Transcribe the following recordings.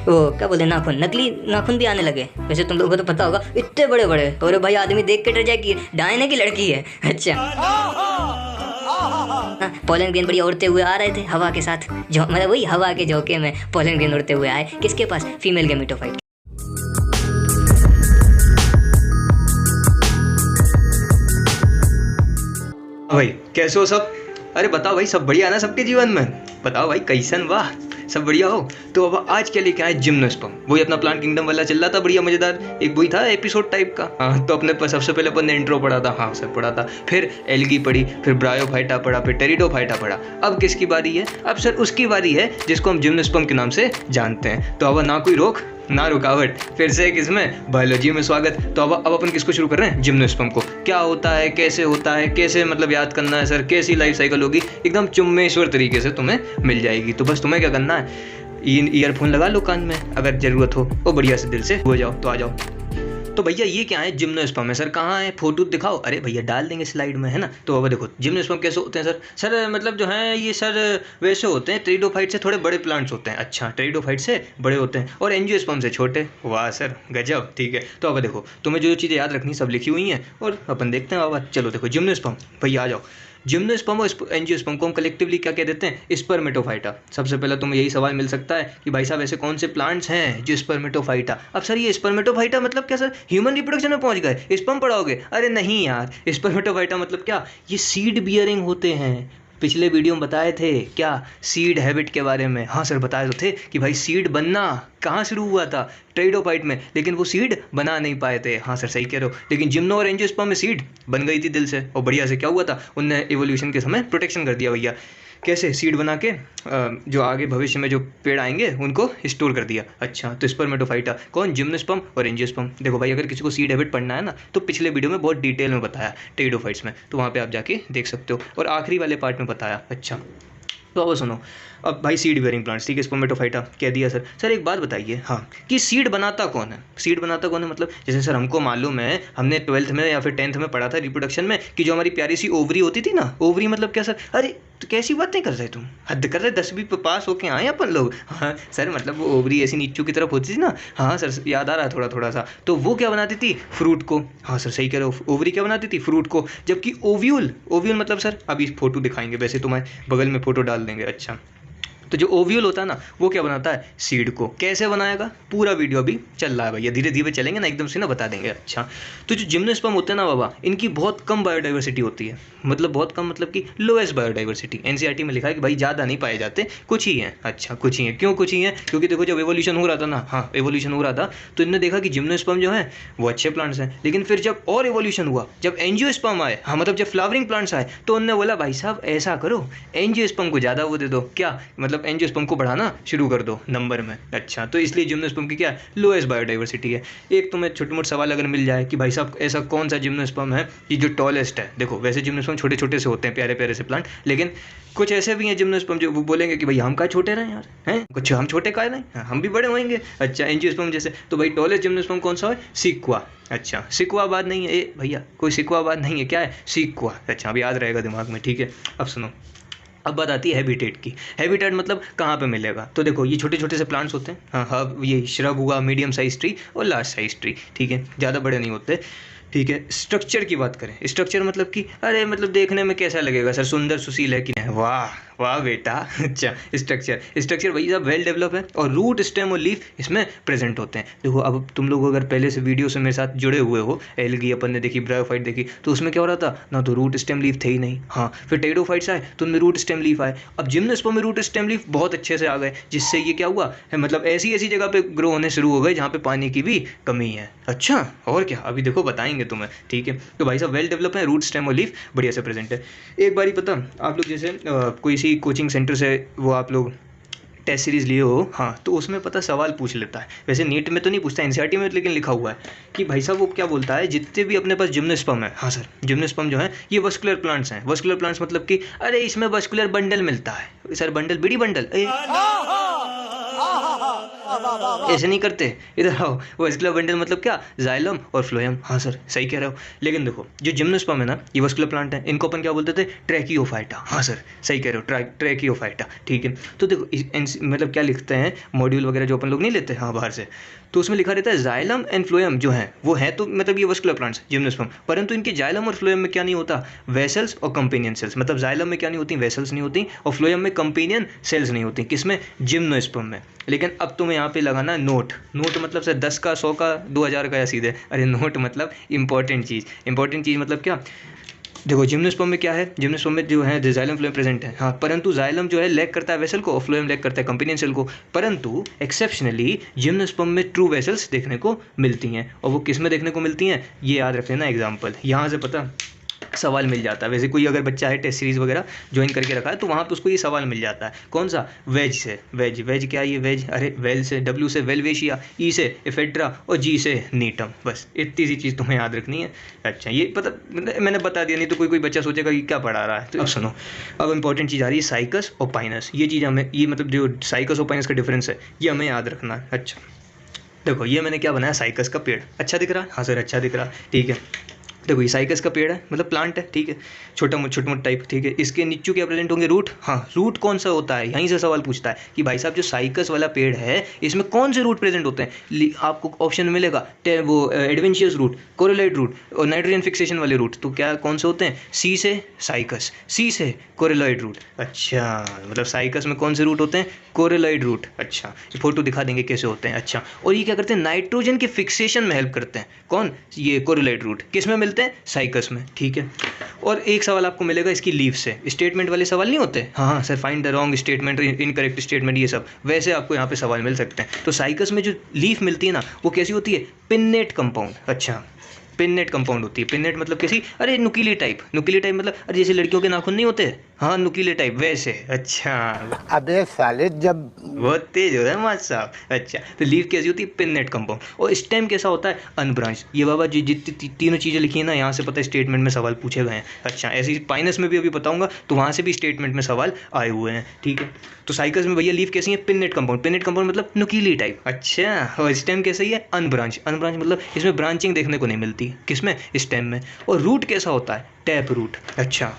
वो क्या बोलते नाखून, नकली नाखून भी आने लगे। वैसे तुम लोगों को तो पता होगा, इतने बड़े बड़े। और भाई आदमी देख के डर जाए कि डायना की लड़की है। अच्छा पोलन ग्रेन बढ़िया उड़ते हुए आ रहे थे हवा के साथ, जो मतलब वही हवा के झोंके में पोलन ग्रेन उड़ते हुए आए किसके पास, फीमेल गेमेटोफाइट। भाई कैसे हो सब? अरे बताओ भाई, सब बढ़िया ना सबके जीवन में? बताओ भाई कैसन, वाह सब बढ़िया हो। तो अब आज के लिए क्या है, जिम्नोस्पर्म। वही अपना प्लांट किंगडम वाला चल रहा था, बढ़िया मजेदार एक वही था एपिसोड टाइप का। हाँ तो अपने पास सबसे पहले अपन ने इंट्रो पढ़ा था, हाँ सब पढ़ा था, फिर एल्गी पढ़ी, फिर ब्रायोफाइटा पढ़ा, फिर टेरिडोफाइटा पढ़ा। अब किसकी बारी है? अब सर उसकी बारी है जिसको हम जिम्नोस्पर्म के नाम से जानते हैं। तो अब ना कोई रोक ना रुकावट, फिर से किसमें, बायोलॉजी में स्वागत। तो अब अपन किसको शुरू कर रहे हैं, जिम्नोस्पर्म को। क्या होता है, कैसे होता है, कैसे मतलब याद करना है सर, कैसी लाइफ साइकिल होगी, एकदम चुम्मेश्वर तरीके से तुम्हें मिल जाएगी। तो बस तुम्हें क्या करना है, ईयरफोन लगा लो कान में, अगर जरूरत हो वो बढ़िया से दिल से हो जाओ। तो आ जाओ। तो भैया ये क्या है, जिम्नोस्पर्म है सर। कहाँ है, फोटो दिखाओ। अरे भैया डाल देंगे स्लाइड में, है ना। तो अब देखो जिम्नोस्पर्म कैसे होते हैं सर। सर मतलब जो है ये सर वैसे होते हैं, टेरिडोफाइट से थोड़े बड़े प्लांट्स होते हैं। अच्छा टेरिडोफाइट से बड़े होते हैं और एंजियोस्पर्म से छोटे। वाह सर गजब, ठीक है। तो अब देखो तुम्हें जो चीज़ें याद रखनी सब लिखी हुई हैं और अपन देखते हैं। अब चलो देखो जिम्नोस्पर्म, भैया आ जाओ। जिम्नोस्पर्म और एंजियोस्पर्म को हम कलेक्टिवली क्या कह देते हैं, स्पर्मेटोफाइटा। सबसे पहले तुम्हें यही सवाल मिल सकता है कि भाई साहब ऐसे कौन से प्लांट्स हैं जो स्पर्मेटोफाइटा। अब सर ये स्पर्मेटोफाइटा मतलब क्या सर, ह्यूमन रिप्रोडक्शन में पहुंच गए, स्पर्म पढ़ाओगे? अरे नहीं यार, स्पर्मेटोफाइटा मतलब क्या, ये सीड बियरिंग होते हैं। पिछले वीडियो में बताए थे क्या, सीड हैबिट के बारे में। हाँ सर बताए तो थे कि भाई सीड बनना कहाँ शुरू हुआ था, टेरिडोफाइट में, लेकिन वो सीड बना नहीं पाए थे। हाँ सर सही कह रहे हो, लेकिन जिम्नो और एंजियोस्पर्म में सीड बन गई थी दिल से। और बढ़िया से क्या हुआ था, उनने इवोल्यूशन के समय प्रोटेक्शन कर दिया भैया। कैसे, सीड बना के जो आगे भविष्य में जो पेड़ आएंगे उनको स्टोर कर दिया। अच्छा तो स्पर्मेटोफाइटा कौन, जिम्नोस्पर्म और एंजियोस्पर्म। देखो भाई अगर किसी को सीड हैबिट पढ़ना है ना तो पिछले वीडियो में बहुत डिटेल में बताया टेरिडोफाइट्स में, तो वहाँ पे आप जाके देख सकते हो। और आखिरी वाले पार्ट में बताया। अच्छा तो अब सुनो, अब भाई सीड बेयरिंग प्लांट्स, ठीक है, स्पर्मेटोफाइटा कह दिया सर। सर एक बात बताइए, हाँ, कि सीड बनाता कौन है, सीड बनाता कौन है मतलब जैसे सर हमको मालूम है, हमने 12th में या फिर 10th में पढ़ा था रिप्रोडक्शन में कि जो हमारी प्यारी सी ओवरी होती थी ना, ओवरी मतलब क्या सर। अरे तो कैसी बातें कर रहे तुम, हद कर रहे, 10वीं पास होके आए अपन लोग। हाँ सर मतलब वो ओवरी ऐसी नीचू की तरफ होती थी ना। हाँ सर याद आ रहा है थोड़ा थोड़ा सा। तो वो क्या बनाती थी, फ्रूट को। हाँ सर सही कह रहे हो, ओवरी क्या बनाती थी, फ्रूट को। जबकि ओव्यूल, ओव्यूल मतलब सर अभी फोटो दिखाएंगे, वैसे तुम्हारे बगल में फोटो डाल देंगे। अच्छा तो जो ओव्यूल होता है ना वो क्या बनाता है, सीड को। कैसे बनाएगा, पूरा वीडियो अभी चल रहा है भैया, धीरे धीरे चलेंगे ना, एकदम से ना बता देंगे। अच्छा तो जो जिम्नोस्पर्म होते हैं ना बाबा, इनकी बहुत कम बायोडाइवर्सिटी होती है, मतलब बहुत कम, मतलब कि लोएस्ट बायोडाइवर्सिटी। एनसीईआरटी में लिखा है कि भाई ज़्यादा नहीं पाए जाते, कुछ ही हैं। अच्छा कुछ ही हैं, क्यों कुछ ही हैं, क्योंकि देखो जब एवोल्यूशन हो रहा था ना, हाँ एवोल्यूशन हो रहा था, तो इन्होंने देखा कि जिम्नोस्पर्म जो है वो अच्छे प्लांट्स हैं। लेकिन फिर जब और एवोल्यूशन हुआ, जब एंजियोस्पर्म आए, हाँ मतलब जब फ्लावरिंग प्लांट्स आए, तो उन्होंने बोला भाई साहब ऐसा करो, एंजियोस्पर्म को ज़्यादा वो दे दो, क्या मतलब एंजियोस्पर्म को बढ़ाना शुरू कर दो नंबर में। अच्छा तो इसलिए जिम्नोस्पर्म की क्या लोएस्ट बायोडाइवर्सिटी है। एक तुम्हें छोटे मोटे सवाल अगर मिल जाए कि भाई साहब ऐसा कौन सा जिम्नोस्पर्म है कि जो टॉलेस्ट है। देखो वैसे जिम्नोस्पर्म छोटे छोटे से होते हैं, प्यारे प्यारे से प्लांट, लेकिन कुछ ऐसे भी हैं जिम्नोस्पर्म जो वो बोलेंगे कि भाई हम का छोटे रहे यार, हैं कुछ हम छोटे का नहीं, हम भी बड़े होंगे। अच्छा एंजियोस्पर्म जैसे, तो भाई टॉलेस्ट जिम्नोस्पर्म कौन सा है, सिक्वा। अच्छा सिक्वाबाद नहीं है, ए भैया कोई सिक्वाबाद नहीं है, क्या है, सिक्वा। अच्छा अब याद रहेगा दिमाग में, ठीक है। अब सुनो, अब बात आती है हैबिटेट की। हैबिटेट मतलब कहाँ पे मिलेगा, तो देखो ये छोटे छोटे से प्लांट्स होते हैं। हाँ हाँ ये श्रब हुआ, मीडियम साइज ट्री और लार्ज साइज ट्री, ठीक है, ज़्यादा बड़े नहीं होते, ठीक है। स्ट्रक्चर की बात करें, स्ट्रक्चर मतलब कि अरे मतलब देखने में कैसा लगेगा सर, सुंदर सुशील है कि नहीं, वाह वाह बेटा। अच्छा स्ट्रक्चर वही सब वेल डेवलप है और रूट स्टेम और लीफ इसमें प्रेजेंट होते हैं। देखो अब तुम लोग अगर पहले से वीडियो से मेरे साथ जुड़े हुए हो, एल्गी अपन ने देखी, ब्रायोफाइट देखी, तो उसमें क्या हो रहा था ना, तो रूट स्टेम लीफ थे ही नहीं। हाँ फिर टेरिडोफाइट्स आए तो उनमें रूट स्टेम लीफ आए। अब जिम्नोस्पर्म में रूट स्टेम लीफ बहुत अच्छे से आ गए, जिससे ये क्या हुआ है, मतलब ऐसी ऐसी जगह पे ग्रो होने शुरू हो गए जहाँ पे पानी की भी कमी है। अच्छा और क्या, अभी देखो बताएंगे तुम्हें, ठीक है। तो भाई साहब वेल डेवलप है, रूट स्टेम और लीफ बढ़िया से प्रेजेंट है। एक बारी पता आप लोग जैसे कोई सी कोचिंग सेंटर से वो आप लोग टेस्ट सीरीज़ लिए हो, हाँ तो उसमें पता सवाल पूछ लेता है, वैसे नीट में तो नहीं पूछता, एनसीईआरटी में लेकिन लिखा हुआ है कि भाई साहब वो क्या बोलता है, जितने भी अपने पास जिम्नोस्पर्म है, हाँ सर जिम्नोस्पर्म जो है ये वस्कुलर प्लांट्स हैं। वस्कुलर प्लांट्स मतलब कि अरे इसमें वस्कुलर बंडल मिलता है सर, बंडल बीड़ी बंडल, ऐसे नहीं करते, इधर आओ। वस्कुलर बंडल मतलब क्या, जाइलम और फ्लोएम। हाँ सर सही कह रहे हो, लेकिन देखो जो जिम्नोस्पर्म है ना, ये वस्कुलर प्लांट है, इनको अपन क्या बोलते थे, ट्रैकियोफाइटा। हाँ सर सही कह रहे हो, ट्रैकियोफाइटा। ठीक है, तो देखो मतलब क्या लिखते हैं मॉड्यूल वगैरह जो अपन लोग नहीं लेते हाँ बाहर से, तो उसमें लिखा रहता है जाइलम एंड फ्लोएम जो है वो है तो मतलब ये वस्कुलर प्लांट्स जिम्नोस्पर्म, परंतु इनके जाइलम और फ्लोएम में क्या नहीं होता, वेसल्स और कंपेनियन सेल्स। मतलब जाइलम में क्या नहीं होती, वेसल्स नहीं होती, और फ्लोएम में कंपेनियन सेल्स नहीं होती। किसमें, जिम्नोस्पर्म में। लेकिन अब तुम्हें यहाँ पे लगाना नोट। नोट मतलब सर 10 का, 100 का, 2000 का या सीधे, अरे नोट मतलब इंपॉर्टेंट चीज़। इंपॉर्टेंट चीज़ मतलब क्या, देखो जिम्नोस्पर्म में क्या है, जिम्नोस्पर्म में जो है जाइलम फ्लोएम प्रेजेंट है हाँ, परंतु जाइलम जो है लैक करता है वेसल को और फ्लोएम लैक करता है कंपेनियन सेल को। परंतु एक्सेप्शनली जिम्नोस्पर्म में ट्रू वेसल्स देखने को मिलती हैं, और वो किस में देखने को मिलती हैं, ये याद रख लेना एग्जाम्पल, यहाँ से पता सवाल मिल जाता है। वैसे कोई अगर बच्चा है टेस्ट सीरीज़ वगैरह ज्वाइन करके रखा है तो वहाँ पे उसको ये सवाल मिल जाता है, कौन सा, वेज से। वेज क्या ये वेज, अरे वेल से, डब्ल्यू से वेलवेशिया, ई से एफेड्रा और जी से नीटम। बस इतनी सी चीज़ तुम्हें याद रखनी है। अच्छा ये पता मैंने बता दिया, नहीं तो कोई बच्चा सोचेगा कि क्या पढ़ा रहा है। तो अब सुनो, अब इंपॉर्टेंट चीज़ आ रही है साइकस और पाइनस। ये चीज़ हमें, ये मतलब जो साइकस और पाइनस का डिफरेंस है ये हमें याद रखना है। अच्छा देखो ये मैंने क्या बनाया, साइकस का पेड़। अच्छा दिख रहा है, हाँ सर अच्छा दिख रहा है, ठीक है। देखो ये साइकस का पेड़ है, मतलब प्लांट है, ठीक है, छोटा मोटा टाइप, ठीक है। इसके नीचे क्या प्रेजेंट होंगे, रूट। हाँ रूट कौन सा होता है, यहीं से सवाल पूछता है कि भाई साहब जो साइकस वाला पेड़ है इसमें कौन से रूट प्रेजेंट होते हैं। आपको ऑप्शन में मिलेगा वो एडवेंशियस रूट, कोरोलाइड रूट और नाइट्रोजन फिक्सेशन वाले रूट। तो क्या कौन से होते हैं, सी से साइकस, सी से कोरोलाइड रूट। अच्छा मतलब साइकस में कौन से रूट होते हैं, कोरोलाइड रूट। अच्छा ये फोटो दिखा देंगे कैसे होते हैं। अच्छा और ये क्या करते हैं, नाइट्रोजन के फिक्सेशन में हेल्प करते हैं। कौन, ये कोरोलाइड रूट। किस में मिलते हैं, साइकस में, ठीक है। और एक सवाल आपको मिलेगा इसकी लीफ से, स्टेटमेंट वाले सवाल नहीं होते, हाँ sir find the wrong statement, incorrect statement, ये सब वैसे आपको यहाँ पे सवाल मिल सकते हैं। तो साइकस में जो लीफ मिलती है ना वो कैसी होती है, पिन्नेट कंपाउंड। अच्छा पिन्नेट कंपाउंड होती है। पिन्नेट मतलब कैसी, अरे नुकीली टाइप। नुकीली टाइप मतलब अरे जैसे लड़कियों के नाखून नहीं होते, हाँ नुकीले टाइप वैसे। अच्छा अबे साले जब बहुत तेज हो रहा है मास्टर साहब। अच्छा तो लीफ कैसी होती है, पिन्नेट कंपाउंड। और स्टेम कैसा होता है, अनब्रांच। ये बाबा जी जितनी तीनों चीज़ें लिखी है ना यहाँ से पता है स्टेटमेंट में सवाल पूछे गए हैं। अच्छा ऐसे ही पाइनस में भी अभी बताऊंगा तो वहाँ से भी स्टेटमेंट में सवाल आए हुए हैं, ठीक है। तो साइकस में भैया लीफ कैसी है, पिन्नेट कंपाउंड। पिन्नेट कंपाउंड मतलब नुकीली टाइप। अच्छा और स्टेम कैसा ही है, अनब्रांच। अनब्रांच मतलब इसमें ब्रांचिंग देखने को नहीं मिलती, किसमें, स्टेम में। और रूट कैसा होता है, टैप रूट। अच्छा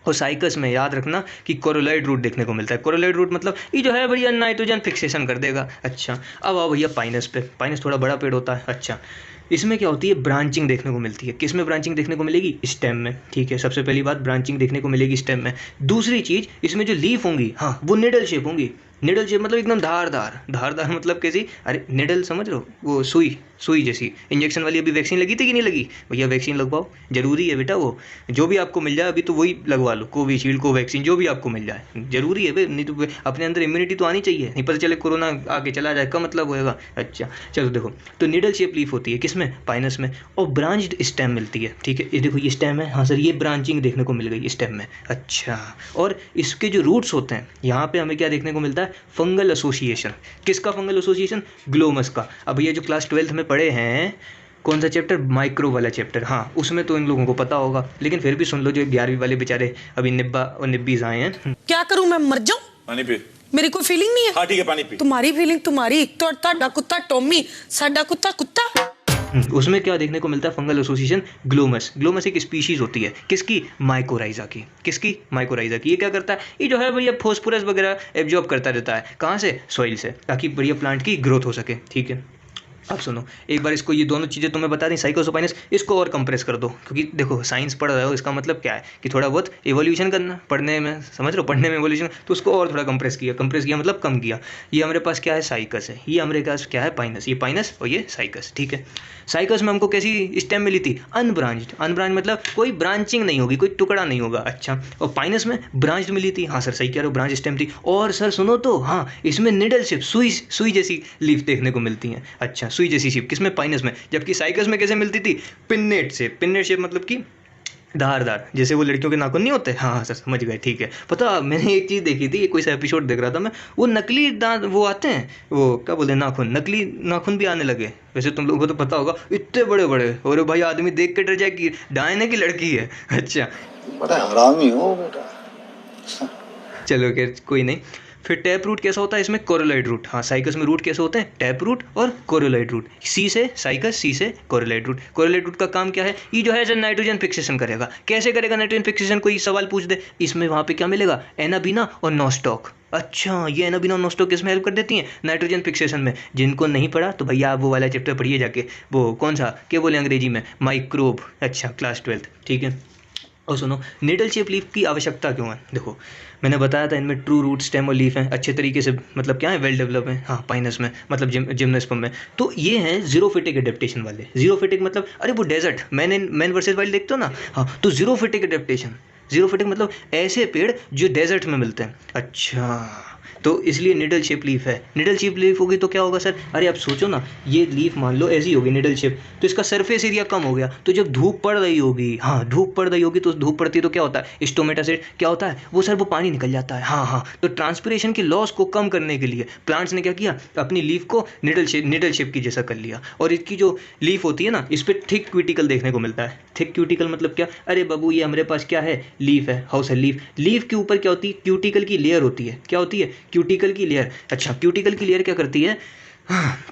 और साइकस में याद रखना कि कोरोलाइड रूट देखने को मिलता है। कोरोलाइड रूट मतलब ये जो है भैया नाइट्रोजन फिक्सेशन कर देगा। अच्छा अब आओ भैया पाइनस पे। पाइनस थोड़ा बड़ा पेड़ होता है। अच्छा इसमें क्या होती है, ब्रांचिंग देखने को मिलती है। किस में ब्रांचिंग देखने को मिलेगी, स्टेम में, ठीक है। सबसे पहली बात ब्रांचिंग देखने को मिलेगी स्टेम में। दूसरी चीज़ इसमें जो लीफ होंगी हाँ वो निडल शेप होंगी। निडल शेप मतलब एकदम धारदार। धारदार मतलब कैसी, अरे निडल समझ रहे हो, वो सुई जैसी। इंजेक्शन वाली अभी वैक्सीन लगी थी कि नहीं लगी, भैया वैक्सीन लगवाओ, जरूरी है बेटा। वो जो भी आपको मिल जाए अभी तो वही लगवा लो, कोविशील्ड कोवैक्सीन जो भी आपको मिल जाए जरूरी है भाई, नहीं तो अपने अंदर इम्यूनिटी तो आनी चाहिए, नहीं पता चले कोरोना आके चला जाए का मतलब होएगा। अच्छा चलो देखो तो निडल शेप लीफ होती है किसमें, पाइनस में। और ब्रांच्ड स्टेम मिलती है, ठीक है। ये देखो ये स्टेम है, हाँ सर ये ब्रांचिंग देखने को मिल गई स्टेम में। अच्छा और इसके जो रूट्स होते हैं यहाँ पे हमें क्या देखने को मिलता है, फंगल एसोसिएशन। किसका फंगल एसोसिएशन, ग्लोमस का। अब ये जो क्लास 12th में पढ़े हैं कौन सा चैप्टर, माइक्रो वाला चैप्टर, हाँ उसमें तो इन लोगों को पता होगा, लेकिन फिर भी सुन लो जो 11वीं वाले बेचारे अभी निब्बा और निब्बीज आए हैं। क्या करूं मैं, मर जाऊं, पानी पी। मेरी कोई फीलिंग नहीं है। हाँ ठीक है पानी पी। तुम्हारी फीलिंग तुम्हारी, तो ताड़ा कुत्ता टॉमी, साडा कुत्ता कुत्ता। उसमें क्या देखने को मिलता है, फंगल एसोसिएशन ग्लोमस। ग्लोमस एक स्पीशीज होती है किसकी, माइकोराइजा की। किसकी, माइकोराइजा की। ये क्या करता है, ये जो है भैया फॉस्फोरस वगैरह एब्जॉर्ब करता रहता है, कहाँ से, सॉइल से, ताकि बढ़िया प्लांट की ग्रोथ हो सके, ठीक है। अब सुनो एक बार इसको, ये दोनों चीज़ें तुम्हें बता दी, साइकस और पाइनस, इसको और कंप्रेस कर दो, क्योंकि देखो साइंस पढ़ रहे हो इसका मतलब क्या है कि थोड़ा बहुत एवोल्यूशन करना पढ़ने में, समझ रहे हो, पढ़ने में एवोल्यूशन, तो उसको और थोड़ा कंप्रेस किया मतलब कम किया। ये हमारे पास क्या है, साइकस है, ये हमारे पास क्या है, पाइनस। ये पाइनस और ये साइकस, ठीक है। साइकस में हमको कैसी स्टेम मिली थी, अनब्रांच्ड। अनब्रांच मतलब कोई ब्रांचिंग नहीं होगी, कोई टुकड़ा नहीं होगा। अच्छा और पाइनस में ब्रांच्ड मिली थी, हाँ सर सही कह रहे हो, ब्रांच स्टेम थी। और सर सुनो तो, हाँ इसमें निडल शेप, सुई जैसी लीफ देखने को मिलती है। अच्छा सुई जैसी शेप किसमें, पाइनस में। जबकि साइकस में कैसे मिलती थी, पिन्नेट शेप। पिन्नेट शेप मतलब कि धारदार, जैसे वो लड़कियों के नाखून नहीं होते, हाँ सर समझ गए, ठीक है। पता मैंने एक चीज़ देखी थी, कोई सा एपिसोड देख रहा था मैं, वो नकली दांत वो आते हैं, वो क्या बोलते हैं, नाखून, नकली नाखून भी आने लगे। वैसे तुम लोगों को तो पता होगा, इतने बड़े बड़े, और भाई आदमी देख के डर जाए कि डायना की लड़की है। अच्छा बड़ा हरामी हो बेटा। चलो खैर कोई नहीं। फिर टैप रूट कैसा होता है इसमें? कोरोलाइड रूट। हाँ, साइकस में रूट कैसे होते हैं? टैप रूट और कोरोलाइड रूट। सी से साइकस, सी से कोरोलाइड रूट। कोरोलाइड रूट का काम क्या है? ये जो है सर नाइट्रोजन फिक्सेशन करेगा। कैसे करेगा नाइट्रोजन फिक्सेशन? कोई सवाल पूछ दे, इसमें वहाँ पे क्या मिलेगा? एनाबीना और नॉस्टॉक। अच्छा, ये एनाबीना और नॉस्टॉक किसमें हेल्प कर देती हैं? नाइट्रोजन फिक्सेशन में। जिनको नहीं पढ़ा तो भैया आप वो वाला चैप्टर पढ़िए जाके, वो कौन सा, क्या बोले अंग्रेजी में, माइक्रोब। अच्छा, क्लास 12, ठीक है। और सुनो, निडल शेप लीफ की आवश्यकता क्यों है? देखो, मैंने बताया था इनमें ट्रू रूट, स्टेम और लीफ हैं, अच्छे तरीके से, मतलब क्या है, वेल डेवलप है। हाँ, पाइनस में, मतलब जिम्नोस्पर्म में। तो ये हैं जीरोफिटिक एडेप्टेशन वाले। जीरोफिटिक मतलब, अरे वो डेजर्ट, मैन वर्सेस वाइल्ड देखते हो ना, हाँ, तो जीरोफिटिक एडेप्टेशन। जीरोफिटिक मतलब ऐसे पेड़ जो डेजर्ट में मिलते हैं। अच्छा, तो इसलिए निडल शेप लीफ है। निडल शेप लीफ होगी तो क्या होगा सर? अरे आप सोचो ना, ये लीफ मान लो ऐसी होगी निडल शेप, तो इसका सरफेस एरिया कम हो गया, तो जब धूप पड़ रही होगी, हाँ धूप पड़ रही होगी, तो धूप पड़ती है तो क्या होता है? स्टोमेटा से क्या होता है? वो सर वो पानी निकल जाता है। हाँ, तो ट्रांसपिरेशन की लॉस को कम करने के लिए प्लांट्स ने क्या किया? अपनी लीफ को निडल शेप की जैसा कर लिया। और इसकी जो लीफ होती है ना, इस पर थिक क्यूटिकल देखने को मिलता है। थिक क्यूटिकल मतलब क्या? अरे बाबू, ये हमारे पास क्या है? लीफ है, हाउस है लीफ। लीफ के ऊपर क्या होती है? क्यूटिकल की लेयर होती है। क्या होती है? क्यूटिकल की लेयर। अच्छा, क्यूटिकल की लेयर क्या करती है?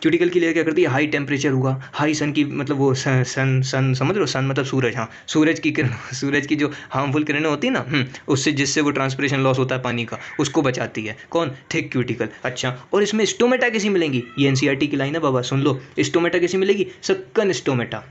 क्यूटिकल की लेयर क्या करती है? हाई टेम्परेचर हुआ, हाई सन की, मतलब वो सन समझ रहे हो? सन मतलब सूरज। हाँ, सूरज की किरण, सूरज की जो हार्मफुल किरणें होती है ना, उससे, जिससे वो ट्रांसपिरेशन लॉस होता है पानी का, उसको बचाती है। कौन? Thick cuticle. अच्छा, और इसमें स्टोमेटा कैसी मिलेंगी? ये एनसीईआरटी की लाइन है बाबा, सुन लो। स्टोमेटा कैसी मिलेगी? सक्कन स्टोमेटा।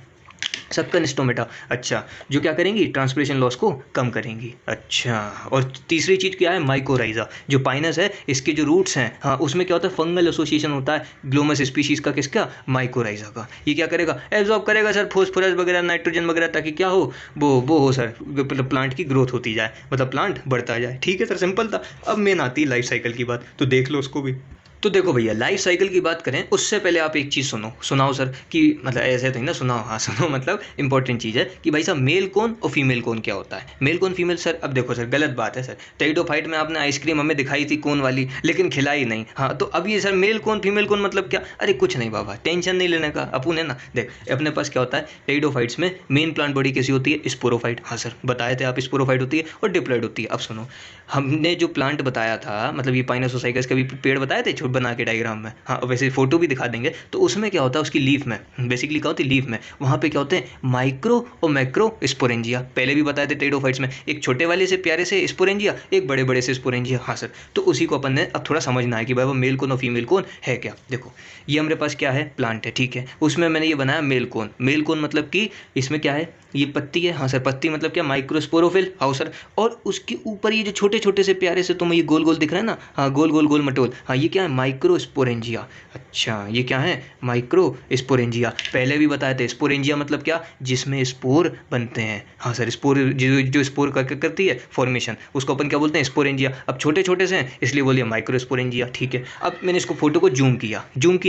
सक्कन स्टोमेटा। अच्छा, जो क्या करेंगी? ट्रांसपिरेशन लॉस को कम करेंगी। अच्छा, और तीसरी चीज़ क्या है? माइकोराइजा। जो पाइनस है, इसके जो रूट्स हैं, हाँ, उसमें क्या होता है? फंगल एसोसिएशन होता है ग्लोमस स्पीशीज़ का। किसका? माइकोराइजा का। ये क्या करेगा? एब्जॉर्ब करेगा सर फॉस्फोरस वगैरह, नाइट्रोजन वगैरह, ताकि क्या हो? वो हो सर, मतलब प्लांट की ग्रोथ होती जाए, मतलब प्लांट बढ़ता जाए। ठीक है सर, सिंपल था। अब मेन आती है लाइफ साइकिल की बात, तो देख लो उसको भी। तो देखो भैया, लाइफ साइकिल की बात करें उससे पहले आप एक चीज़ सुनाओ सर, कि मतलब ऐसे तो नहीं ना, सुनाओ। हाँ, सुनो, मतलब इंपॉर्टेंट चीज़ है कि भाई साहब मेल कौन और फीमेल कौन क्या होता है। मेल कौन, फीमेल। सर अब देखो सर, गलत बात है सर। टेरिडोफाइट में आपने आइसक्रीम हमें दिखाई थी कोन वाली, लेकिन खिलाई नहीं। हाँ, तो अब ये सर मेल कौन फीमेल कौन मतलब क्या? अरे कुछ नहीं बाबा, टेंशन नहीं लेने का। अपुन है ना, देख अपने पास क्या होता है, टेरिडोफाइट्स में मेन प्लांट बॉडी कैसी होती है? स्पोरोफाइट। हाँ सर, बताए थे आप, स्पोरोफाइट होती है और डिप्लॉइड होती है। अब सुनो, हमने जो प्लांट बताया था, मतलब ये पाइनोसोसाइकस का भी पेड़ बताए थे छोटे बना के डायग्राम में। हाँ, वैसे फोटो भी दिखा देंगे। तो उसमें क्या होता है? उसकी लीफ में, बेसिकली क्या होती है? लीफ में, वहाँ पे क्या होते हैं? माइक्रो और मैक्रो स्पोरेंजिया। पहले भी बताए थे टेरिडोफाइट्स में, एक छोटे वाले से प्यारे से स्पोरेंजिया, एक बड़े बड़े से स्पोरेंजिया। हाँ सर, तो उसी को अपन ने अब थोड़ा समझना है कि भाई वो मेल कौन और फीमेल कौन है क्या। देखो, ये हमारे पास क्या है? प्लांट है, ठीक है। उसमें मैंने ये बनाया मेल कौन। मेल कौन मतलब कि इसमें क्या है? ये पत्ती है। हाँ सर, पत्ती मतलब क्या? माइक्रोस्पोरोफिल। हाँ सर, और उसके ऊपर ये जो छोटे छोटे से प्यारे से तुम्हें ये गोल गोल दिख रहा है ना, हाँ गोल गोल गोल मटोल, हाँ ये क्या है? माइक्रोस्पोरेंजिया। अच्छा, ये क्या है? माइक्रोस्पोरेंजिया। पहले भी बताए थे, स्पोरेंजिया मतलब क्या? जिसमें स्पोर बनते हैं। हाँ सर, स्पोर जो स्पोर क्या करती है? फॉर्मेशन, उसको अपन क्या बोलते हैं? स्पोरेंजिया। अब छोटे छोटे से हैं इसलिए बोलिए माइक्रोस्पोरेंजिया। ठीक है, अब मैंने इसको फोटो को जूम किया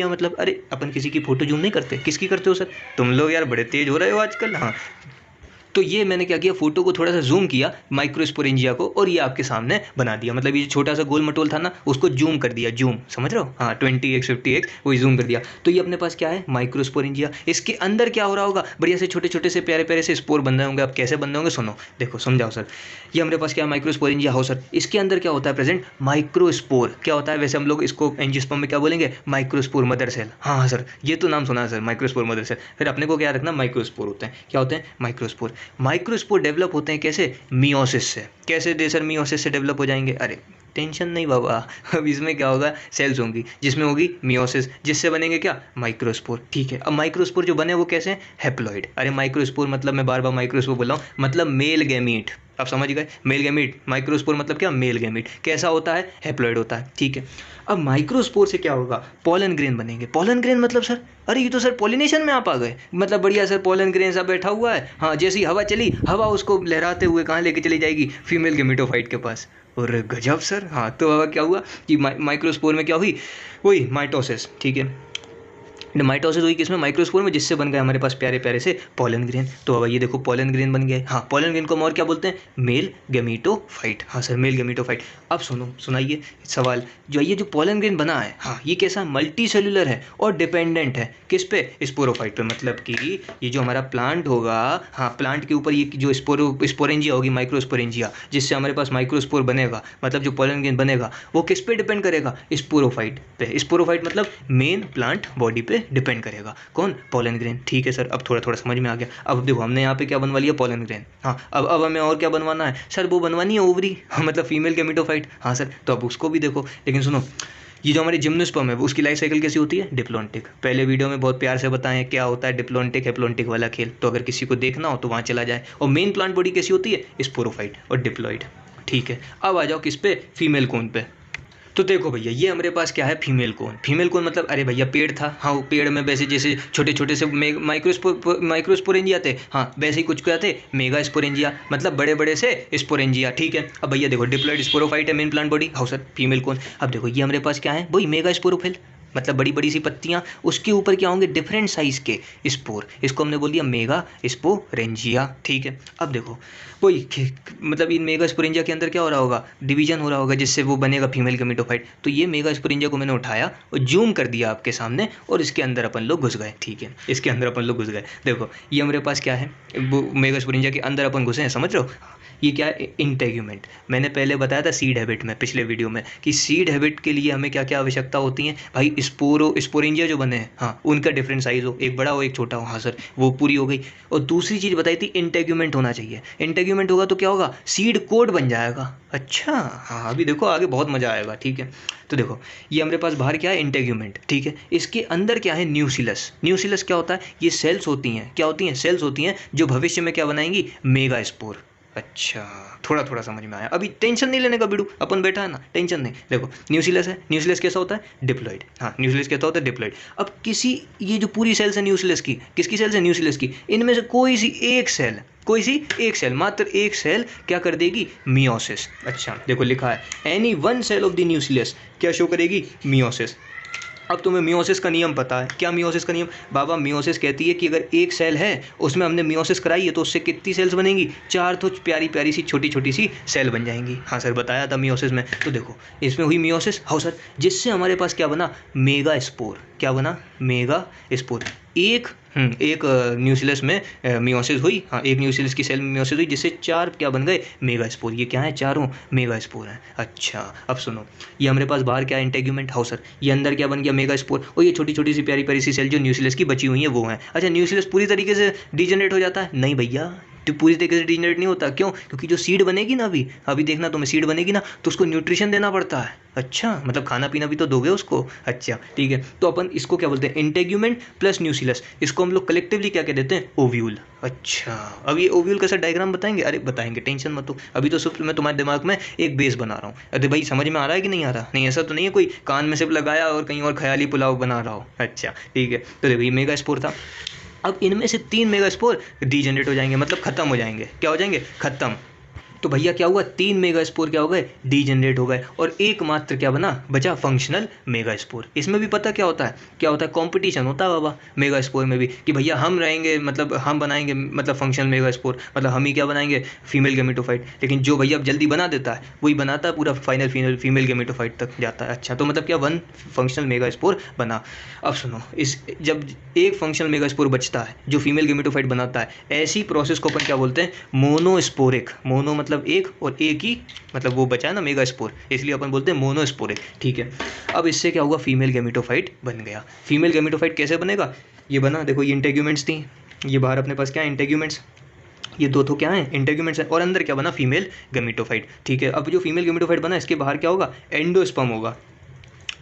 मतलब, अरे अपन किसी की फोटो जूम नहीं करते, किसकी करते हो सर? तुम लोग यार बड़े तेज हो रहे हो आजकल। हाँ, तो ये मैंने क्या किया, फोटो को थोड़ा सा जूम किया माइक्रोस्पोरेंजिया को, और ये आपके सामने बना दिया। मतलब ये छोटा सा गोल मटोल था ना, उसको जूम कर दिया। जूम समझ रहे हो? हाँ, 20x 50x वही जूम कर दिया। तो ये अपने पास क्या है? माइक्रोस्पोरेंजिया। इसके अंदर क्या हो रहा होगा? बढ़िया से छोटे छोटे से प्यारे प्यारे से स्पोर बन रहे होंगे। अब कैसे बन रहे होंगे सुनो, देखो समझाओ सर। ये हमारे पास क्या है? माइक्रोस्पोरेंजिया। हो सर, इसके अंदर क्या होता है प्रेजेंट? माइक्रोस्पोर। क्या होता है? वैसे हम लोग इसको एंजियोस्पर्म में क्या बोलेंगे? Microspore mother cell. हाँ सर, ये तो नाम सुना है सर, माइक्रोस्पोर मदर सेल। फिर अपने को क्या रखना? माइक्रोस्पोर होते हैं। क्या होते हैं? माइक्रोस्पोर। माइक्रोस्पोर डेवलप होते हैं कैसे? मियोसिस से। कैसे दे सर मियोसिस से डेवलप हो जाएंगे? अरे टेंशन नहीं बाबा, अब इसमें क्या होगा? सेल्स होंगी, जिसमें होगी मियोसिस, जिससे बनेंगे क्या? माइक्रोस्पोर। ठीक है, अब माइक्रोस्पोर जो बने वो कैसे हैं? हैप्लॉइड। अरे माइक्रोस्पोर मतलब, मैं बार बार माइक्रोस्पोर बोल रहा हूँ, मतलब मेल गैमीट। आप समझ गए? Male gamete. माइक्रोस्पोर मतलब क्या? Male gamete. कैसा होता है? हैप्लॉइड होता है। ठीक है, अब माइक्रोस्पोर से क्या होगा? पॉलन ग्रेन बनेंगे। पॉलन ग्रेन मतलब सर, अरे ये तो सर पॉलिनेशन में आप आ गए। मतलब बढ़िया सर, पॉलन ग्रेन सा बैठा हुआ है। हाँ, जैसी हवा चली, हवा उसको लहराते हुए कहाँ लेके चली जाएगी? फीमेल गेमिटोफाइट के पास। और गजब सर। हाँ, तो अब क्या हुआ कि माइक्रोस्पोर में क्या हुई? वही माइटोसिस। ठीक है, माइटोसिस हुई किसमें, माइक्रोस्पोर में, जिससे बन गए हमारे पास प्यारे प्यारे से पोलन ग्रेन। तो अब ये देखो पोलन ग्रेन बन गए। हाँ, पोलन ग्रेन को हम और क्या बोलते हैं, मेल गैमीटोफाइट। हाँ सर, मेल गैमीटोफाइट। अब सुनाइए सवाल, जो ये जो पोलन ग्रेन बना है, हाँ ये कैसा, मल्टी सेलुलर है और डिपेंडेंट है किस पे, स्पोरोफाइट पे। मतलब कि ये जो हमारा प्लांट होगा, हाँ प्लांट के ऊपर ये जो स्पोरेंजिया होगी, माइक्रोस्पोरेंजिया, जिससे हमारे पास माइक्रोस्पोर बनेगा, मतलब जो पोलन ग्रेन बनेगा वो किस पे डिपेंड करेगा, स्पोरोफाइट पे। स्पोरोफाइट मतलब मेन प्लांट बॉडी पे डिपेंड करेगा कौन, पोलन ग्रेन। ठीक है सर, अब थोड़ा थोड़ा समझ में आ गया। अब देखो हमने यहाँ पे क्या बनवा लिया, पोलन ग्रेन। हाँ अब हमें और क्या बनवाना है सर, वो बनवानी है ओवरी, मतलब फीमेल गैमीटोफाइट। हाँ सर, तो अब उसको भी देखो। लेकिन सुनो, ये जो हमारी जिम्नोस्पर्म है उसकी लाइफ साइकिल कैसी होती है, डिप्लॉन्टिक। पहले वीडियो में बहुत प्यार से बताएं क्या होता है डिप्लॉन्टिक हेप्लॉन्टिक वाला खेल, तो अगर किसी को देखना हो तो वहाँ चला जाए। और मेन प्लांट बॉडी कैसी होती है, स्पोरोफाइट और डिप्लॉइड। ठीक है, अब आ जाओ किस पे, फीमेल कोन पे। तो देखो भैया, ये हमारे पास क्या है, फीमेल कोन। फीमेल कोन मतलब, अरे भैया पेड़ था, हाँ वो पेड़ में वैसे जैसे छोटे छोटे से माइक्रोस्पोरेंजिया थे, हाँ वैसे ही कुछ क्या थे, मेगा स्पोरेंजिया, मतलब बड़े बड़े से स्पोरेंजिया। ठीक है, अब भैया देखो डिप्लॉइड स्पोरोफाइट है मेन प्लांट बॉडी, हाँ सर फीमेल कोन। अब देखो ये हमारे पास क्या है, वही मेगा स्पोरोफिल, मतलब बड़ी बड़ी सी पत्तियाँ, उसके ऊपर क्या होंगे, डिफरेंट साइज के स्पोर, इसको हमने बोल दिया मेगा स्पोरेंजिया। ठीक है, अब देखो वही मतलब इन मेगा स्पोरेंजिया के अंदर क्या हो रहा होगा, डिवीजन हो रहा होगा, जिससे वो बनेगा फीमेल गैमीटोफाइट। तो ये मेगा स्पोरेंजिया को मैंने उठाया और जूम कर दिया आपके सामने, और इसके अंदर अपन लोग घुस गए। ठीक है, इसके अंदर अपन लोग घुस गए। देखो ये हमारे पास क्या है, वो मेगा स्पोरेंजिया के अंदर अपन घुसे हैं, समझ रहे हो। ये क्या है, इंटेग्यूमेंट। मैंने पहले बताया था सीड हैबिट में, पिछले वीडियो में, कि सीड हैबिट के लिए हमें क्या क्या आवश्यकता होती है भाई, स्पोरेंजिया जो बने हैं, हाँ उनका डिफरेंट साइज हो, एक बड़ा हो एक छोटा हो। हाँ सर, वो पूरी हो गई। और दूसरी चीज़ बताई थी, इंटेग्यूमेंट होना चाहिए। इंटेग्यूमेंट होगा तो क्या होगा, सीड कोड बन जाएगा। अच्छा हाँ, अभी देखो आगे बहुत मजा आएगा। ठीक है, तो देखो ये हमारे पास बाहर क्या है, इंटेग्यूमेंट। ठीक है, इसके अंदर क्या है, न्यूसिलस। न्यूसिलस क्या होता है, ये सेल्स होती हैं, क्या होती हैं, सेल्स होती हैं, जो भविष्य में क्या बनाएंगी, मेगा स्पोर। अच्छा, थोड़ा थोड़ा समझ में आया। अभी टेंशन नहीं लेने का बिडू, अपन बैठा है ना, टेंशन नहीं। देखो न्यूसिलस है, न्यूसिलस कैसा होता है, डिप्लॉइड। हाँ न्यूसिलस कैसा होता है, डिप्लॉइड। अब किसी, ये जो पूरी सेल्स है न्यूसिलस की, किसकी सेल्स है, न्यूसिलस की, इनमें से कोई सी एक सेल, मात्र एक सेल क्या कर देगी, मियोसिस। अच्छा देखो लिखा है, any one cell of the nucleus क्या शो करेगी, मियोसिस। अब तुम्हें मियोसिस का नियम पता है, क्या मियोसिस का नियम, बाबा मियोसिस कहती है कि अगर एक सेल है उसमें हमने मियोसिस कराई है तो उससे कितनी सेल्स बनेंगी, 4 तो प्यारी प्यारी सी छोटी छोटी सी सेल बन जाएंगी। हाँ सर बताया था मियोसिस में। तो देखो इसमें हुई मियोसिस, हाँ सर, जिससे हमारे पास क्या बना, मेगा स्पोर। क्या बना, मेगा स्पोर। एक न्यूसिलस में मियोसिस हुई, हाँ एक न्यूसिलस की सेल में मियोसिस हुई, जिससे 4 क्या बन गए, मेगा स्पोर। ये क्या है, चारों मेगा स्पोर हैं। अच्छा अब सुनो, ये हमारे पास बाहर क्या है, इंटेग्यूमेंट। हाँ सर, ये अंदर क्या बन गया, मेगा स्पोर। और ये छोटी छोटी सी प्यारी प्यारी सी सेल जो न्यूसिलस की बची हुई हैं वो हैं। अच्छा न्यूसिलस पूरी तरीके से डिजेनरेट हो जाता है, नहीं भैया, तो पूरी तरीके से डिजेनरेट नहीं होता। क्यों, क्योंकि जो सीड बनेगी ना, अभी देखना तुम्हें, सीड बनेगी ना तो उसको न्यूट्रिशन देना पड़ता है। अच्छा मतलब खाना पीना भी तो दोगे उसको। अच्छा ठीक है, तो अपन इसको क्या बोलते हैं, इंटेग्यूमेंट प्लस न्यूसिलस, इसको हम लोग कलेक्टिवली क्या कह देते हैं, ओव्यूल। अच्छा अब ये ओव्यूल का सर डायग्राम बताएंगे, अरे बताएंगे, टेंशन मत हो, अभी तो सिर्फ मैं तुम्हारे दिमाग में एक बेस बना रहा हूँ। अरे भाई समझ में आ रहा है कि नहीं आ रहा, नहीं ऐसा तो नहीं है कोई कान में सिर्फ लगाया और कहीं और ख्याली पुलाव बना रहा हो। अच्छा ठीक है, तो देखो ये मेगा स्पोर था। अब इनमें से 3 मेगा स्पोर डीजेनरेट हो जाएंगे, मतलब खत्म हो जाएंगे। क्या हो जाएंगे, खत्म। तो भैया क्या हुआ, 3 मेगा स्पोर क्या हो गए, डीजेनरेट हो गए, और एकमात्र क्या बना, बचा फंक्शनल मेगा स्पोर। इसमें भी पता क्या होता है, कंपटीशन होता है बाबा मेगा स्पोर में भी, कि भैया हम रहेंगे, मतलब हम बनाएंगे, मतलब फंक्शनल मेगा स्पोर, मतलब हम ही क्या बनाएंगे, फीमेल गैमीटोफाइट। लेकिन जो भैया अब जल्दी बना देता है वही बनाता है, पूरा फाइनल फीमेल गैमीटोफाइट तक जाता है। अच्छा तो मतलब क्या, 1 फंक्शनल मेगा स्पोर बना। अब सुनो, इस जब एक फंक्शनल मेगा स्पोर बचता है जो फीमेल गैमीटोफाइट बनाता है, ऐसी प्रोसेस को अपन क्या बोलते हैं, मोनोस्पोरिक। मोनो मतलब एक, और एक ही मतलब वो बचा है ना मेगा स्पोर, इसलिए अपन बोलते हैं मोनोस्पोरिक। ठीक है, अब इससे क्या हुआ, फीमेल गैमीटोफाइट बन गया। फीमेल गैमीटोफाइट कैसे बनेगा, ये बना, देखो ये इंटेग्यूमेंट्स थी, ये बाहर अपने पास क्या है, इंटेग्यूमेंट्स, ये दो तो क्या है, इंटेग्यूमेंट्स है, और अंदर क्या बना, फीमेल गैमीटोफाइट। ठीक है, अब जो फीमेल गैमीटोफाइट बना, इसके बाहर क्या होगा, एंडोस्पर्म होगा।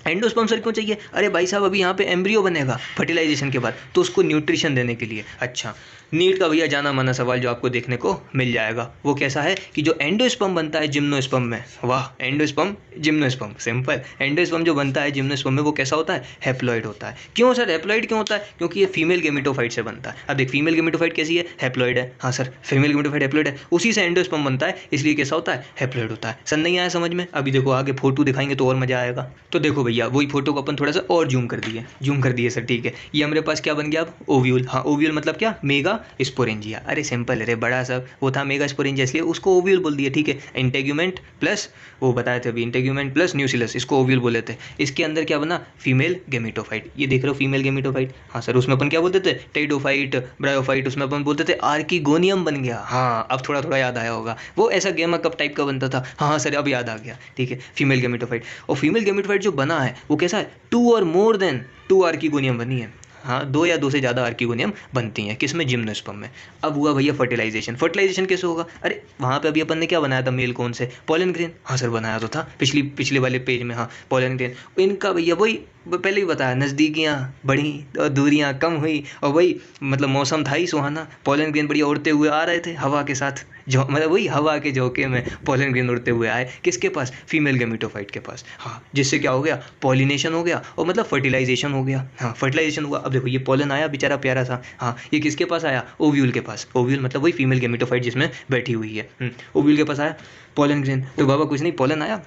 एंडोस्पर्म सर क्यों चाहिए, अरे भाई साहब अभी यहाँ पे एम्ब्रियो बनेगा फर्टिलाइजेशन के बाद, तो उसको न्यूट्रिशन देने के लिए। अच्छा नीट का भैया जाना माना सवाल जो आपको देखने को मिल जाएगा, वो कैसा है कि जो एंडोस्पर्म बनता है जिम्नोस्पर्म में, वाह, एंडोस्पर्म जिम्नोस्पर्म, सिंपल। एंडोस्पर्म जो बनता है जिम्नोस्पर्म में वो कैसा होता है, हैप्लॉइड होता है। क्यों सर हैप्लॉइड क्यों होता है, क्योंकि ये फीमेल गैमीटोफाइट से बनता है। अब देख फीमेल गैमीटोफाइट कैसी है, हैप्लॉइड है। हाँ सर फीमेल गैमीटोफाइट हैप्लॉइड है, उसी से एंडोस्पर्म बनता है, इसलिए कैसा होता है, हैप्लॉइड होता है। सर नहीं आया समझ में, अभी देखो आगे फोटो दिखाएंगे तो और मजा आएगा। तो देखो भैया भैया वही फोटो को अपन थोड़ा सा और जूम कर दिए सर, ठीक है। ये हमारे पास क्या बन गया अब, ओव्यूल। हाँ ओव्यूल मतलब क्या, मेगा स्पोरेंजिया। अरे सिंपल है रे, बड़ा सा वो था मेगा स्पोरेंजिया, इसलिए उसको ओव्यूल बोल दिया, ठीक है। इंटेग्यूमेंट प्लस वो बताए थे अभी, इंटेग्यूमेंट प्लस न्यूसिलस, इसको ओव्यूल बोले थे। इसके अंदर क्या बना, फीमेल गेमिटोफाइट। ये देख रहे हो फीमेल गेमिटोफाइट। हाँ सर उसमें अपन क्या बोलते थे, टेइडोफाइट, ब्रायोफाइट, उसमें अपन बोलते थे आर्कीगोनियम बन गया। हाँ अब थोड़ा थोड़ा याद आया होगा, वो ऐसा गेमा कप टाइप का बनता था। हाँ सर अब याद आ गया, ठीक है। फीमेल गेमिटोफाइट, और फीमेल गेमिटोफाइट जो बना है वो कैसा है, 2 और मोर देन 2 आर्कीगोनियम बनी है। हाँ 2 या 2 से ज़्यादा आर्कीगोनियम बनती हैं, किसमें, जिम्नोस्पर्म में। अब हुआ भैया फर्टिलाइजेशन। फर्टिलाइजेशन कैसे होगा, अरे वहाँ पे अभी अपन ने क्या बनाया था, मेल कौन से, पोलन ग्रेन। हाँ सर बनाया तो था पिछले वाले पेज में। हाँ पोलन ग्रेन, इनका भैया वही पहले ही बताया, नज़दीकियाँ बढ़ी और दूरियाँ कम हुई, और वही मतलब मौसम था ही सुहाना। पोलन ग्रेन बढ़िया उड़ते हुए आ रहे थे हवा के साथ, जो मतलब वही हवा के झोंके में पोलन ग्रेन उड़ते हुए आए, किसके पास, फीमेल गेमिटोफाइट के पास। हाँ जिससे क्या हो गया, पॉलिनेशन हो गया और मतलब फर्टिलाइजेशन हो गया। हाँ फर्टिलाइजेशन हुआ। अब देखो ये पोलन आया बेचारा प्यारा सा, हाँ ये किसके पास आया, ओव्यूल के पास। ओव्यूल मतलब वही फीमेल गेमिटोफाइट जिसमें बैठी हुई है। ओव्यूल के पास आया पोलन ग्रेन, तो बाबा कुछ नहीं, पोलन आया,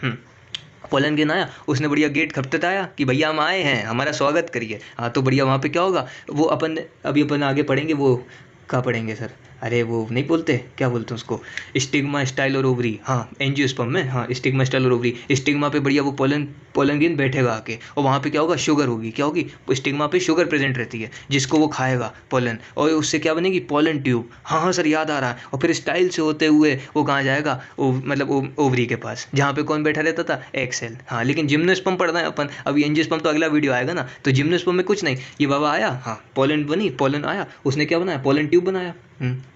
पोलन ग्रेन आया, उसने बढ़िया गेट खटखटाया कि भैया हम आए हैं, हमारा स्वागत करिए। हाँ तो बढ़िया वहाँ पे क्या होगा, वो अपन आगे पढ़ेंगे, वो कहाँ पढ़ेंगे सर, अरे वो नहीं बोलते, क्या बोलते हैं उसको, स्टिग्मा, स्टाइल और ओवरी। हाँ एंजियोस्पर्म में, हाँ स्टिग्मा, स्टाइल और ओवरी। स्टिग्मा पे बढ़िया वो पोलन ग्रेन बैठेगा आके, और वहाँ पे क्या होगा, शुगर होगी। क्या होगी, स्टिग्मा पे शुगर प्रेजेंट रहती है, जिसको वो खाएगा पोलन, और उससे क्या बनेगी, पोलन ट्यूब। हाँ सर याद आ रहा है। और फिर स्टाइल से होते हुए वो कहाँ जाएगा, मतलब ओवरी के पास, जहाँ पे कौन बैठा रहता था, एग सेल। हाँ लेकिन जिम्नोस्पर्म पढ़ना है अपन, अभी एंजियोस्पर्म तो अगला वीडियो आएगा ना। तो जिम्नोस्पर्म में कुछ नहीं, ये बाबा आया, हाँ पोलन बनी, पोलन आया, उसने क्या बनाया, पोलन ट्यूब बनाया।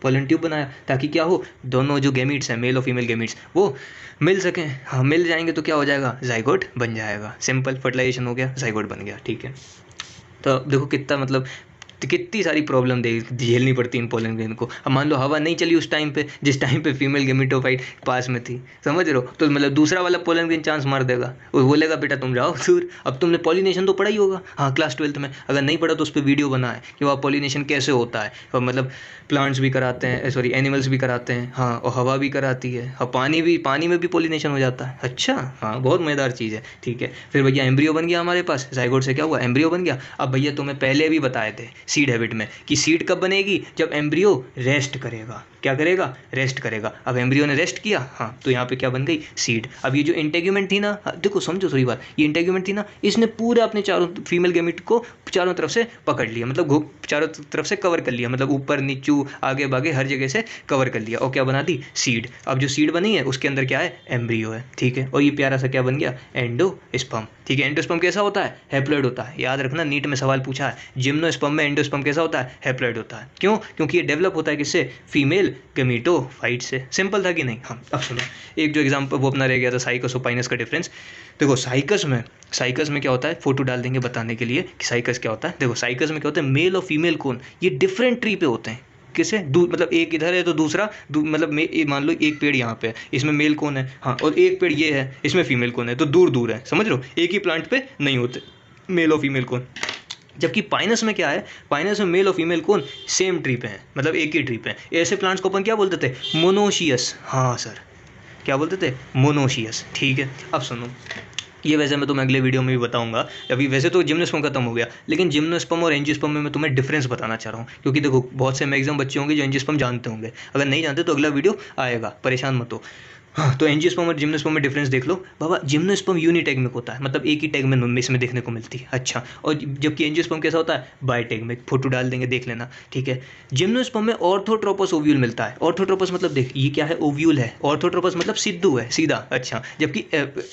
पोलन ट्यूब बनाया, ताकि क्या हो, दोनों जो गेमीट्स हैं, मेल और फीमेल गेमीट्स, वो मिल सकें। हाँ मिल जाएंगे तो क्या हो जाएगा, जाइगोट बन जाएगा। सिंपल, फर्टिलाइजेशन हो गया, जाइगोट बन गया, ठीक है। तो देखो कितना मतलब कितनी सारी प्रॉब्लम झेलनी पड़ती इन पोलन ग्रेन को। अब मान लो हवा नहीं चली उस टाइम पे, जिस टाइम पे फीमेल गेमिटोफाइट पास में थी, समझ रहे हो, तो मतलब दूसरा वाला पोलन ग्रेन चांस मार देगा, वो बोलेगा बेटा तुम जाओ दूर। अब तुमने पॉलिनेशन तो पढ़ा ही होगा, हाँ क्लास 12th में, अगर नहीं पढ़ा तो उस पर वीडियो बना है कि वह पॉलिनेशन कैसे होता है, और मतलब प्लांट्स भी कराते हैं, सॉरी एनिमल्स भी कराते हैं, हाँ और हवा भी कराती है, और पानी में भी पॉलिनेशन हो जाता है। अच्छा हाँ बहुत मज़ेदार चीज़ है, ठीक है। फिर भैया एम्ब्रियो बन गया हमारे पास, जाइगोट से क्या हुआ, एम्ब्रियो बन गया। अब भैया तुम्हें पहले भी बताए थे सीड हैबिट में कि सीड कब बनेगी, जब एम्ब्रियो रेस्ट करेगा। क्या करेगा, रेस्ट करेगा। अब एम्ब्रियो ने रेस्ट किया, हाँ तो यहाँ पे क्या बन गई, सीड। अब ये जो इंटेग्यूमेंट थी ना, देखो समझो थोड़ी बात, ये इंटेग्यूमेंट थी ना, इसने पूरा अपने चारों फीमेल गेमिट को चारों तरफ से पकड़ लिया, मतलब चारों तरफ से कवर कर लिया, मतलब ऊपर नीचू आगे बागे हर जगह से कवर कर लिया, और क्या बना दी, सीड। अब जो सीड बनी है उसके अंदर क्या है, एम्ब्रियो है, ठीक है। और ये प्यारा सा क्या बन गया, एंडोस्पर्म, ठीक है। एंडोस्पर्म कैसा होता है, हैप्लॉइड होता है। याद रखना, नीट में सवाल पूछा है, जिम्नोस्पर्म में एंडोस्पर्म कैसा होता है, हैप्लॉइड होता है। क्यों, क्योंकि ये डेवलप होता है किससे, फीमेल गेमिटोफाइट से। सिंपल था कि नहीं। हाँ अब सुनो, एक जो एग्जाम्पल वो अपना रह गया था, साइकस और पाइनस का डिफरेंस। देखो साइकस में क्या होता है, फोटो डाल देंगे बताने के लिए कि साइकस क्या होता है। देखो साइकस में क्या होता है, मेल और फीमेल कोन ये डिफरेंट ट्री पे होते हैं। किसे, मतलब एक इधर है तो दूसरा मतलब मान लो एक पेड़ यहाँ पे है, इसमें मेल कौन है, हाँ, और एक पेड़ ये है, इसमें फीमेल कौन है, तो दूर दूर है, समझ रहे हो, एक ही प्लांट पे नहीं होते मेल और फीमेल कौन। जबकि पाइनस में क्या है, पाइनस में मेल और फीमेल कौन सेम ट्री पे हैं, मतलब एक ही ट्री पे हैं। ऐसे प्लांट्स को अपन क्या बोलते थे, मोनोशियस। हाँ सर क्या बोलते थे, मोनोशियस, ठीक है। अब सुनो, ये वैसे मैं तुम्हें अगले वीडियो में भी बताऊंगा। अभी वैसे तो जिम्नोस्पर्म खत्म हो गया, लेकिन जिम्नोस्पर्म और एंजियोस्पर्म में मैं तुम्हें डिफरेंस बताना चाह रहा हूँ, क्योंकि देखो बहुत से मैक्सिमम बच्चे होंगे जो एंजियोस्पर्म जानते होंगे, अगर नहीं जानते तो अगला वीडियो आएगा, परेशान मत हो। हाँ तो एंजियोस्पर्म और जिम्नोस्पर्म में डिफरेंस देख लो बाबा। जिम्नोस्पर्म यूनिटैगमिक होता है, मतलब एक ही टैग में इसमें देखने को मिलती है। अच्छा, और जबकि एंजियोस्पर्म कैसा होता है, बायटैगमिक। फोटो डाल देंगे देख लेना, ठीक है। जिम्नोस्पर्म में ऑर्थोट्रोपस ओव्यूल मिलता है। ऑर्थोट्रोपस मतलब देख ये क्या है, ओव्यूल है। ऑर्थोट्रोपस मतलब सिद्धू है, सीधा। अच्छा, जबकि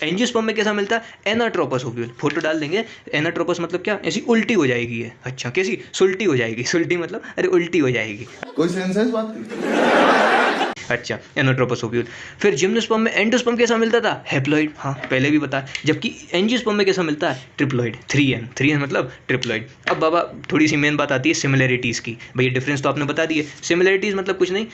एंजियोस्पर्म में कैसा मिलता है, एनाट्रोपस ओव्यूल। फोटो डाल देंगे। एनाट्रोपस मतलब क्या, ऐसी उल्टी हो जाएगी है। अच्छा, कैसी, सुल्टी हो जाएगी। सुल्टी मतलब अरे उल्टी हो जाएगी, कोई सेंस है इस बात की? अच्छा, एनाट्रोपस ओव्यूल। फिर जिम्नोस्पर्म में एंडोस्पर्म कैसा मिलता था, हैप्लॉइड। हाँ पहले भी बताया। जबकि एंजियोस्पर्म में कैसा मिलता है, ट्रिप्लॉइड। 3n मतलब ट्रिप्लॉइड। अब बाबा थोड़ी सी मेन बात आती है सिमिलैरिटीज़ की। भैया डिफरेंस तो आपने बता दिए, सिमिलैरिटीज़ मतलब कुछ नहीं,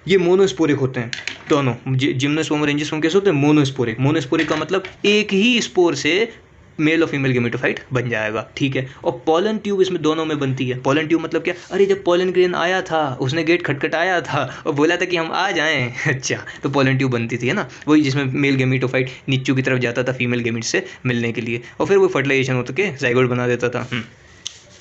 ये मोनोस्पोरिक होते हैं दोनों। जिम्नोस्पर्म और एंजियोस्पर्म कैसे होते हैं, मोनोस्पोरिक। मोनोस्पोरिक का मतलब एक ही स्पोर से मेल और फीमेल गेमेटोफाइट बन जाएगा, ठीक है। और पोलन ट्यूब इसमें दोनों में बनती है। पोलन ट्यूब मतलब क्या, अरे जब पोलन ग्रेन आया था उसने गेट खटखटाया था और बोला था कि हम आ जाएं अच्छा, तो पोलन ट्यूब बनती थी, है ना, वही जिसमें मेल गेमेटोफाइट नीचू की तरफ जाता था फीमेल गेमेट से मिलने के लिए और फिर वो फर्टिलाइजेशन होकर के जाइगोट बना देता था।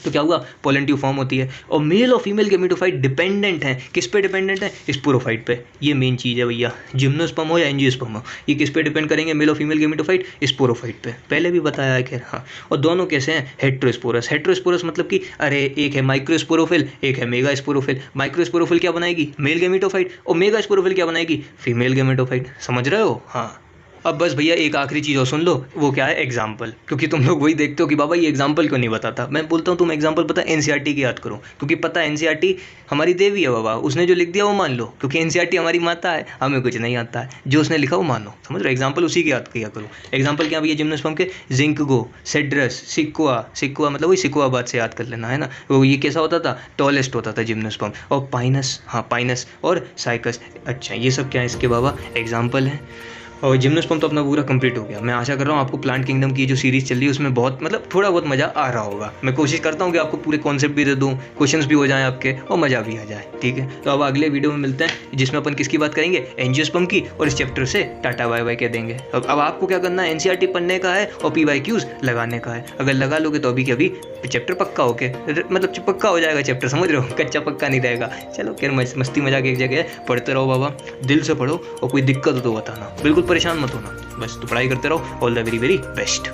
तो क्या हुआ, पोलन ट्यूब फॉर्म होती है। और मेल और फीमेल गेमेटोफाइट डिपेंडेंट हैं, किस पे डिपेंडेंट है, स्पोरोफाइट पे। ये मेन चीज़ है भैया, जिम्नोस्पर्म हो या एंजियोस्पर्म हो, ये किस पे डिपेंड करेंगे, मेल और फीमेल गेमेटोफाइट स्पोरोफाइट पे, पहले भी बताया है खैर, हाँ। और दोनों कैसे हैं, हेट्रोस्पोरस। हेट्रोस्पोरस मतलब कि अरे एक है माइक्रोस्पोरोफिल, एक है मेगा स्पोरोफिल। माइक्रोस्पोरोफिल क्या बनाएगी, मेल गेमेटोफाइट, और मेगा स्पोरोफिल क्या बनाएगी, फीमेल गेमेटोफाइट। समझ रहे हो, हाँ। अब बस भैया एक आखिरी चीज़ और सुन लो, वो क्या है, एग्जाम्पल। क्योंकि तुम लोग वही देखते हो कि बाबा ये एग्जाम्पल क्यों नहीं बताता। मैं बोलता हूँ तुम एग्जाम्पल पता एनसीईआरटी की याद करो, क्योंकि पता है एनसीईआरटी हमारी देवी है बाबा, उसने जो लिख दिया वो मान लो, क्योंकि एनसीईआरटी हमारी माता है, हमें कुछ नहीं आता है, जो उसने लिखा वो मानो। समझ रहे हो, एग्जाम्पल उसी की याद किया करो। एग्जाम्पल क्या भैया, जिम्नोस्पर्म के जिंकगो, सेड्रस, सिक्वा, सिक्वा मतलब वही सिक्वाबाद से याद कर लेना, है ना। वो ये कैसा होता था, टॉलेस्ट होता था जिम्नोस्पर्म। और पाइनस, हाँ पाइनस और साइकस। अच्छा ये सब क्या है इसके बाबा, एग्जाम्पल है। और जिम्नोस्पर्म तो अपना पूरा कंप्लीट हो गया। मैं आशा कर रहा हूँ आपको प्लांट किंगडम की जो सीरीज़ चल रही है उसमें बहुत मतलब थोड़ा बहुत मज़ा आ रहा होगा। मैं कोशिश करता हूँ कि आपको पूरे कॉन्सेप्ट भी दे दूँ, क्वेश्चंस भी हो जाएं आपके और मज़ा भी आ जाए, ठीक है। तो अब अगले वीडियो में मिलते हैं जिसमें अपन किसकी बात करेंगे, एंजियोस्पर्म की, और इस चैप्टर से टाटा बाय बाय कह देंगे। अब आपको क्या करना है, एनसीईआरटी पढ़ने का है और PYQs लगाने का है। अगर लगा लोगे तो अभी के अभी चैप्टर पक्का होके मतलब पक्का हो जाएगा चैप्टर, समझ रहे हो, कच्चा पक्का नहीं रहेगा। चलो खैर मस्ती मजाक एक जगह है, पढ़ते रहो बाबा, दिल से पढ़ो और कोई दिक्कत हो तो बताना, बिल्कुल परेशान मत होना, बस तो पढ़ाई करते रहो। All the very very best.